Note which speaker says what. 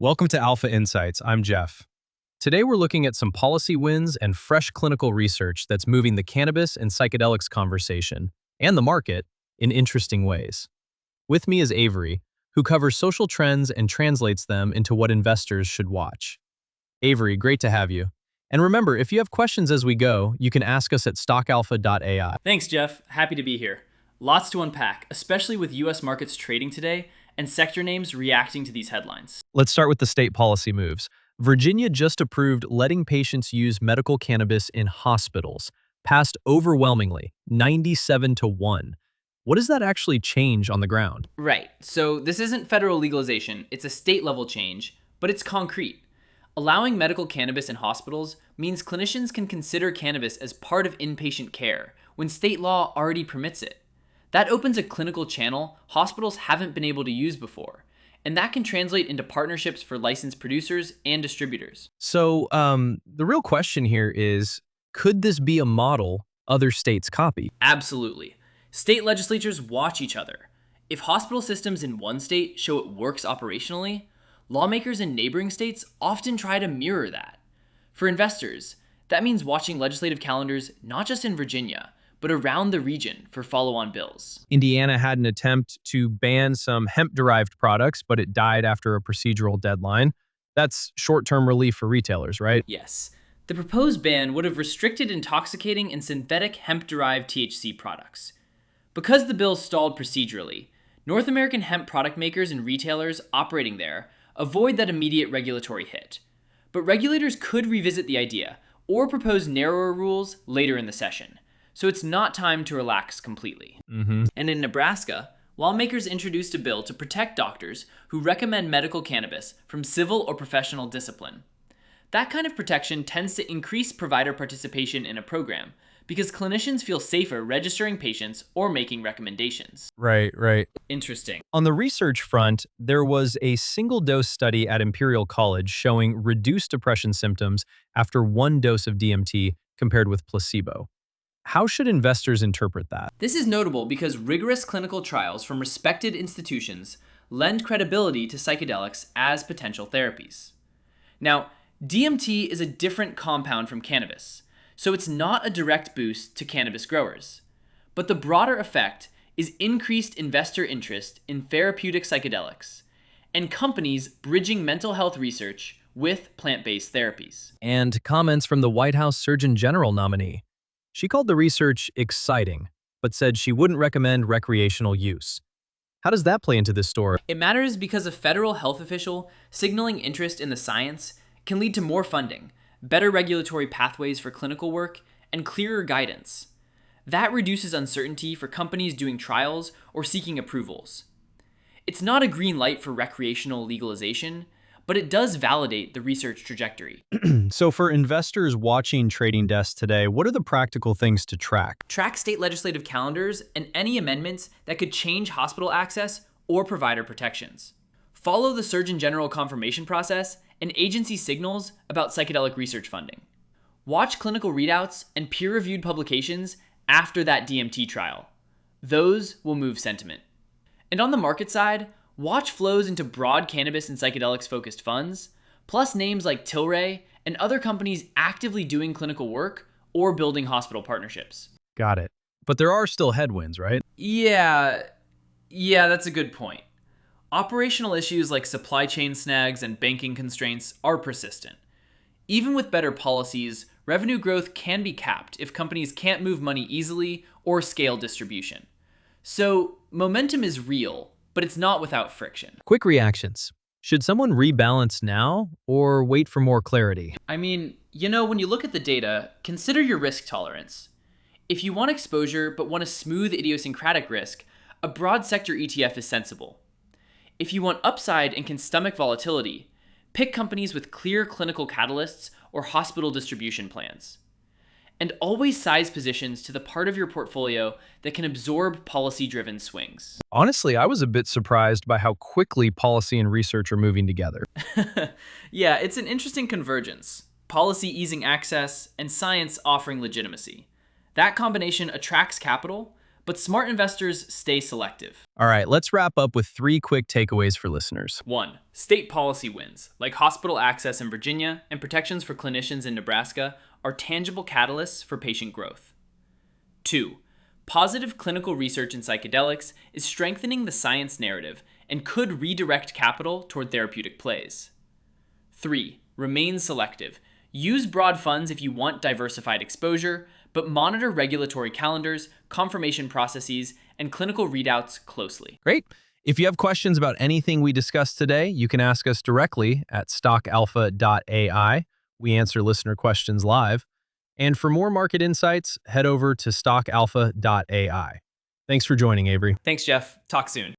Speaker 1: Welcome to Alpha Insights. I'm Jeff. Today we're looking at some policy wins and fresh clinical research that's moving the cannabis and psychedelics conversation and the market in interesting ways. With me is Avery, who covers social trends and translates them into what investors should watch. Avery, great to have you. And remember, if you have questions as we go, you can ask us at stockalpha.ai.
Speaker 2: Thanks, Jeff. Happy to be here. Lots to unpack, especially with US markets trading today and sector names reacting to these headlines.
Speaker 1: Let's start with the state policy moves. Virginia just approved letting patients use medical cannabis in hospitals, passed overwhelmingly, 97 to 1. What does that actually change on the ground?
Speaker 2: Right, so this isn't federal legalization, it's a state level change, but it's concrete. Allowing medical cannabis in hospitals means clinicians can consider cannabis as part of inpatient care when state law already permits it. That opens a clinical channel hospitals haven't been able to use before, and that can translate into partnerships for licensed producers and distributors.
Speaker 1: So, the real question here is, could this be a model other states copy?
Speaker 2: Absolutely. State legislatures watch each other. If hospital systems in one state show it works operationally, lawmakers in neighboring states often try to mirror that. For investors, that means watching legislative calendars not just in Virginia, but around the region for follow-on bills.
Speaker 1: Indiana had an attempt to ban some hemp-derived products, but it died after a procedural deadline. That's short-term relief for retailers, right?
Speaker 2: Yes, the proposed ban would have restricted intoxicating and synthetic hemp-derived THC products. Because the bill stalled procedurally, North American hemp product makers and retailers operating there avoid that immediate regulatory hit. But regulators could revisit the idea or propose narrower rules later in the session. So it's not time to relax completely. And in Nebraska, lawmakers introduced a bill to protect doctors who recommend medical cannabis from civil or professional discipline. That kind of protection tends to increase provider participation in a program because clinicians feel safer registering patients or making recommendations.
Speaker 1: Right.
Speaker 2: Interesting.
Speaker 1: On the research front, there was a single-dose study at Imperial College showing reduced depression symptoms after one dose of DMT compared with placebo. How should investors interpret that?
Speaker 2: This is notable because rigorous clinical trials from respected institutions lend credibility to psychedelics as potential therapies. Now, DMT is a different compound from cannabis, so it's not a direct boost to cannabis growers. But the broader effect is increased investor interest in therapeutic psychedelics and companies bridging mental health research with plant-based therapies.
Speaker 1: And comments from the White House Surgeon General nominee. She called the research exciting, but said she wouldn't recommend recreational use. How does that play into this story?
Speaker 2: It matters because a federal health official signaling interest in the science can lead to more funding, better regulatory pathways for clinical work, and clearer guidance. That reduces uncertainty for companies doing trials or seeking approvals. It's not a green light for recreational legalization, but it does validate the research trajectory.
Speaker 1: So for investors watching trading desks today, what are the practical things to track?
Speaker 2: Track state legislative calendars and any amendments that could change hospital access or provider protections. Follow the Surgeon General confirmation process and agency signals about psychedelic research funding. Watch clinical readouts and peer-reviewed publications after that DMT trial. Those will move sentiment. And on the market side, watch flows into broad cannabis and psychedelics-focused funds, plus names like Tilray and other companies actively doing clinical work or building hospital partnerships.
Speaker 1: Got it. But there are still headwinds, right?
Speaker 2: Yeah, that's a good point. Operational issues like supply chain snags and banking constraints are persistent. Even with better policies, revenue growth can be capped if companies can't move money easily or scale distribution. So momentum is real, but it's not without friction.
Speaker 1: Quick reactions. Should someone rebalance now or wait for more clarity?
Speaker 2: I mean, when you look at the data, consider your risk tolerance. If you want exposure but want a smooth idiosyncratic risk, a broad sector ETF is sensible. If you want upside and can stomach volatility, pick companies with clear clinical catalysts or hospital distribution plans. And always size positions to the part of your portfolio that can absorb policy-driven swings.
Speaker 1: Honestly, I was a bit surprised by how quickly policy and research are moving together.
Speaker 2: Yeah, it's an interesting convergence. Policy easing access and science offering legitimacy. That combination attracts capital, but smart investors stay selective.
Speaker 1: All right, let's wrap up with 3 quick takeaways for listeners.
Speaker 2: 1. State policy wins, like hospital access in Virginia and protections for clinicians in Nebraska, are tangible catalysts for patient growth. 2. Positive clinical research in psychedelics is strengthening the science narrative and could redirect capital toward therapeutic plays. 3. Remain selective. Use broad funds if you want diversified exposure, but monitor regulatory calendars, confirmation processes, and clinical readouts closely.
Speaker 1: Great. If you have questions about anything we discussed today, you can ask us directly at stockalpha.ai. We answer listener questions live. And for more market insights, head over to stockalpha.ai. Thanks for joining, Avery.
Speaker 2: Thanks, Jeff. Talk soon.